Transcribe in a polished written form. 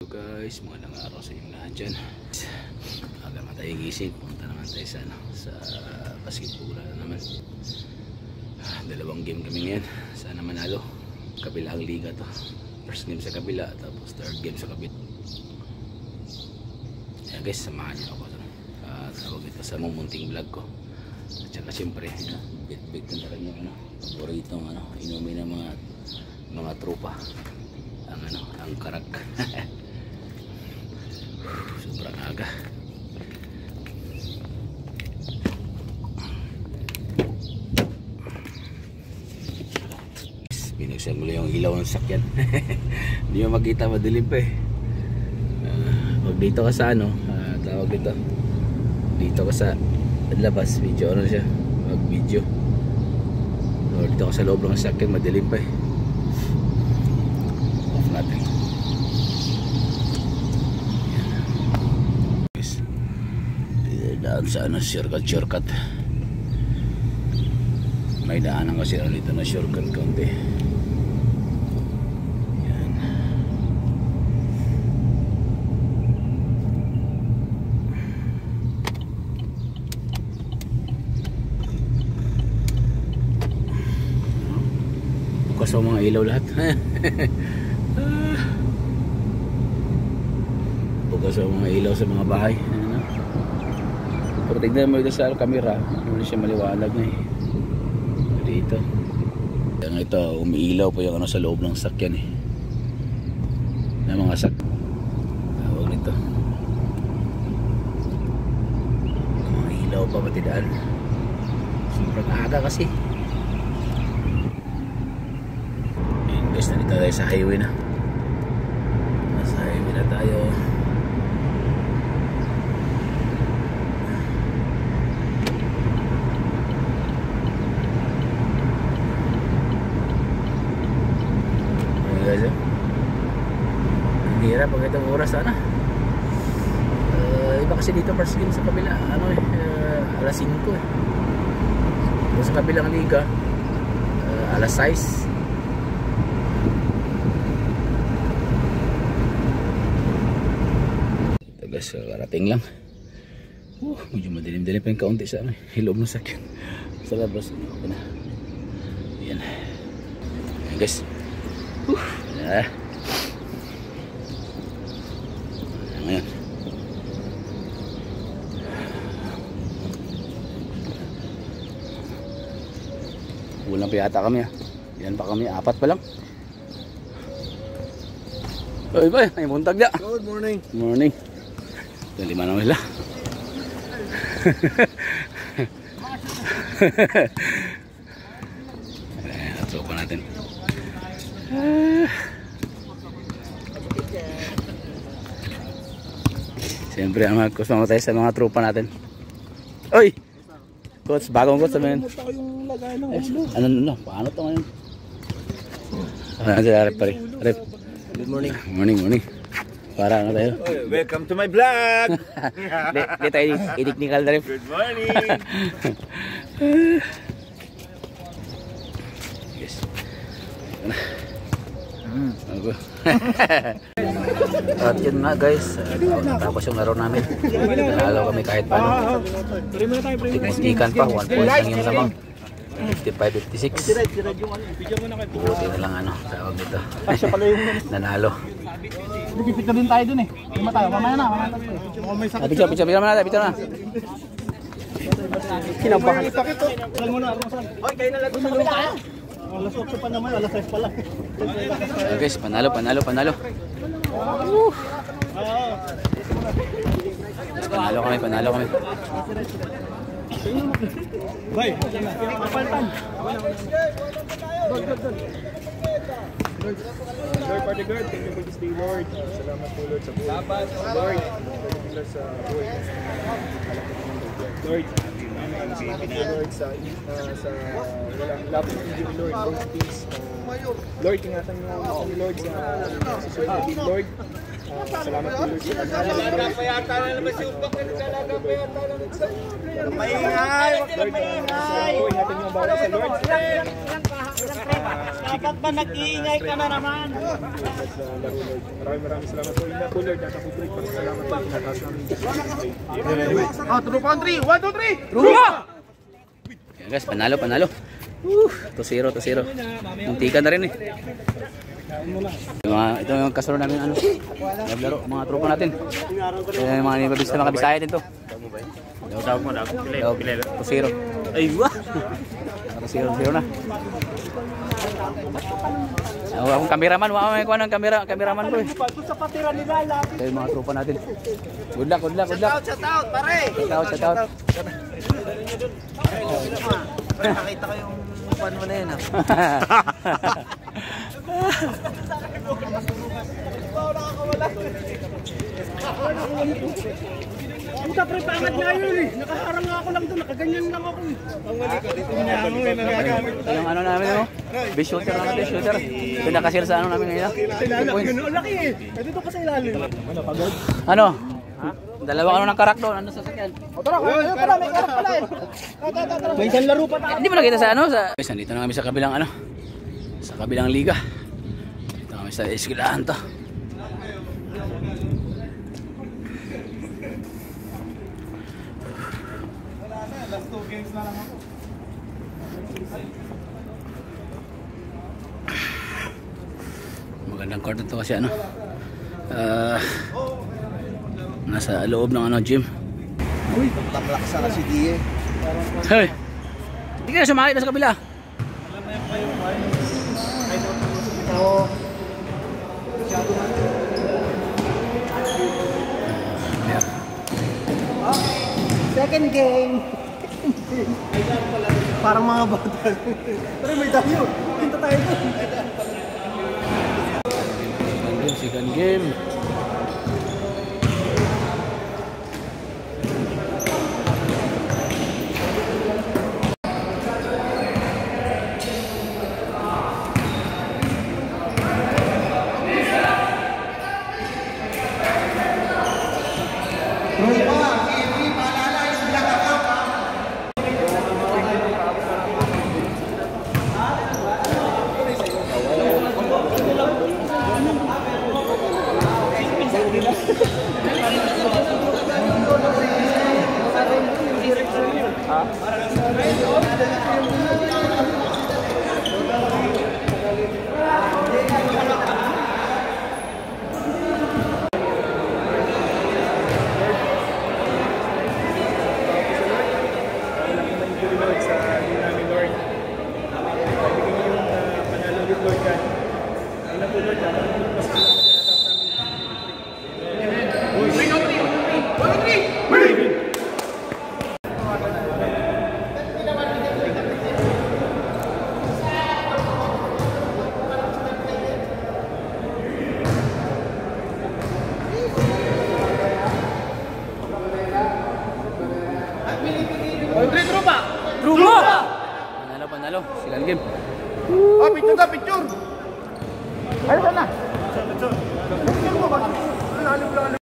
Guys, magandang araw sa inyo lahat dyan. Aga naman tayo gising. Punta naman tayo sa, basketball na naman. Dalawang game kami ngayon. Sana manalo. Kabila ang liga to. First game sa kabila, tapos third game sa kabila. Ayan guys, samahan nyo ako. Tawag ito sa mumunting vlog ko. At saka siyempre, bit-bit ko na rin yung paboritong inumin ng mga tropa. Ang karak. Sobrang aga. Binuksan muli yung ilaw ng sakyan. Hindi mo makita, madilim pa eh. Huwag dito ka sa tawag dito. Dito ka sa labas, video siya. Huwag video. Or dito ka sa loob ng sakyan, madilim pa eh. Off natin. Daan sa shortcut. May daanan kasi dito na shortcut konti. Yan. Bukas ang mga ilaw lahat. Bukas ang mga ilaw sa mga bahay. Pero tignan mo ito sa camera, hindi siya maliwanag na eh. Dito. Yan ito, umiilaw po yung sa loob ng sakyan eh. Na mga tawag nito. Mga ilaw pa pati daan. Sobrang aga kasi. Ayan guys, nandito tayo sa highway na. Nasa highway na tayo. Hirap pag itong oras sana. Iba kasi dito first game sa kabila alas 5 eh. Sa kabilang liga alas 6. Ito guys, karating lang. Medyo madilim-dilim pa yung kaunti sa hiloob ng sakyan. Sa labas okay na. Ayan guys. Ayan. Ulang pa yata kami Yan pa kami, 4 pa lang. Oy boy, may buntag na. Good morning. Good morning. Yan 5 na wala. Ayan, so pa natin. Siyempre, magkusama tayo sa mga tropa natin. Oy! Coach, bagong coach naman. Ano? Paano ito ngayon? Rep. Good morning. Morning. Para tayo. Welcome to my vlog! Di tayo i-technical na rin. Good morning! Yes. Ako. At yun nga guys, tapos yung laro namin. Nanalo kami kahit paano. Tikman pa, 1 point lang yung lamang. 55-56. Buti na lang tawag dito. Nanalo. Nagipit na din tayo dun eh. Mamaya na. Picture na. Kinabahan. Hoy, kayo na lang tayo. Alas 8 pa naman, alas 6 pa lang. Guys, panalo. Panalo kami. Bye. Kapaltan. Lord, Father God, thank you for this day, Lord. Salamat po, Lord, sa buhay. Salamat, Lord. Lord, sa buhay. Lord, Lord, sa walang love ng injury, Lord. Lord, peace. Lord, ingatan mo kami, Lord, sa susunod na din, Lord. Salamat po, Lord, sa pagkakas. Payata na naman si Ubak. Talagang payata na naman sa Lord, ingatan niyo ang bawat sa Lord. Dapat ba nag-iingay ka na naman? Sa laro, Lord. Maraming salamat po. Ina po, Lord. At ako po, salamat po. Tinataas namin. True country! 1, 2, 3! Ruha! Yan guys, panalo, panalo. 2-0, 2-0. Muntikan na rin eh. Ito yung kasaro namin ano. Naglaro, mga tropa natin. Yung mga nibabis na mga Bisaya din to. Daw mo daw. 2-0. Ay, wah. 2-0 na. Akong cameraman, wala may kuha ng cameraman ko eh. Sa patira nila, lapit. Ito yung mga tropa natin. Good luck, good luck, good luck. Shout out, pare! Shout out. Nakita ko yung pan mo na yun ha. Puta pre, pangat nga yun eh. Nakaharang nga ako lang doon, nakaganyan lang ako eh. Yung ano namin oh. Base shooter namin, base shooter. Pinakasir sa ano namin ngayon. Ganun, laki eh. Dito ka sa ilalim. Ano? Dalawang ano ng karak doon, ano sa sakyan? Tara, ayun pala, may karak pala eh. May isang laro pa tayo. Hindi mo nakita sa ano? Guys, nandito na kami sa kabilang ano. Sa kabilang liga. Dito kami sa eskwelahan to. Last 2 games na lang ako. Magandang court ito kasi ano. Nasa loob ng ano gym. Uy, lakas na si Die. Hey. Hindi ka na sumakit na sa kabila. Second game. Parang mga bata. Pero may tayo. Pinta tayo doon. Second game. Panalo, silang game. Picture na, picture. Ano na? Picture mo ba?